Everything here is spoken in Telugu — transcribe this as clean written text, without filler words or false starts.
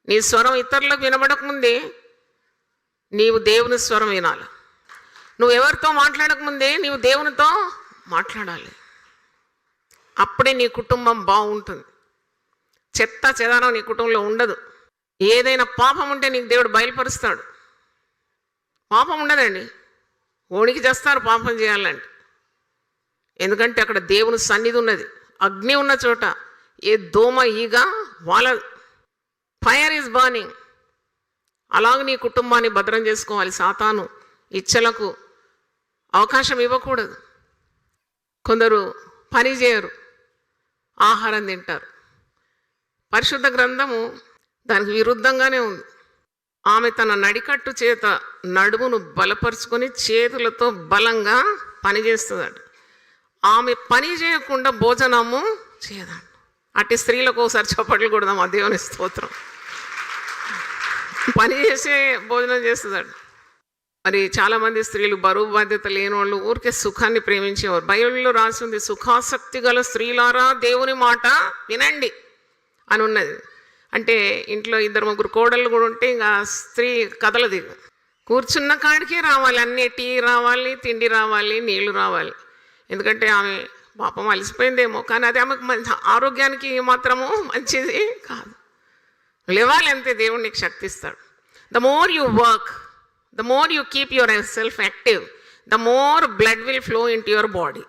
నీ స్వరం ఇతరులకు వినబడకముందే నీవు దేవుని స్వరం వినాలి. నువ్వు ఎవరితో మాట్లాడకముందే నీవు దేవునితో మాట్లాడాలి. అప్పుడే నీ కుటుంబం బాగుంటుంది. చెత్త చెదారం నీ కుటుంబంలో ఉండదు. ఏదైనా పాపం ఉంటే నీకు దేవుడు బయలుపరుస్తాడు. పాపం ఉండదండి, ఓడికి చేస్తారు పాపం చేయాలంటే. ఎందుకంటే అక్కడ దేవుని సన్నిధి ఉన్నది. అగ్ని ఉన్న చోట ఏ దోమ ఈగ వాళ్ళ ఫైర్ ఈజ్ బర్నింగ్. అలాగ నీ కుటుంబాన్ని భద్రం చేసుకోవాలి. సాతాను ఇచ్చలకు అవకాశం ఇవ్వకూడదు. కొందరు పని చేయరు, ఆహారం తింటారు. పరిశుద్ధ గ్రంథము దానికి విరుద్ధంగానే ఉంది. ఆమె తన నడికట్టు చేత నడుమును బలపరుచుకొని చేతులతో బలంగా పనిచేస్తుందట. ఆమె పని చేయకుండా భోజనము చేయదంట. అట్టి స్త్రీలకు ఒకసారి చప్పట్లు కొడదాం. ఆ దేవుని స్తోత్రం. పని చేసే భోజనం చేస్తుందట. మరి చాలామంది స్త్రీలు బరువు బాధ్యత లేని వాళ్ళు ఊరికే సుఖాన్ని ప్రేమించేవారు. బైబిల్లో రాసి ఉంది, సుఖాసక్తి గల స్త్రీలారా దేవుని మాట వినండి అని ఉన్నది. అంటే ఇంట్లో 2-3 కోడళ్ళు కూడా ఉంటే ఇంకా స్త్రీ కదలది. కూర్చున్న కాడికే రావాలి, అన్నీ టీ రావాలి, తిండి రావాలి, నీళ్లు రావాలి. ఎందుకంటే ఆమె పాపం అలసిపోయిందేమో, కానీ అది ఆమెకు ఆరోగ్యానికి మాత్రము మంచిది కాదు. లేవాలి అంతే, దేవుడు నీకు శక్తి ఇస్తాడు. The more you work, the more you keep your self active, the more blood will flow in to your body.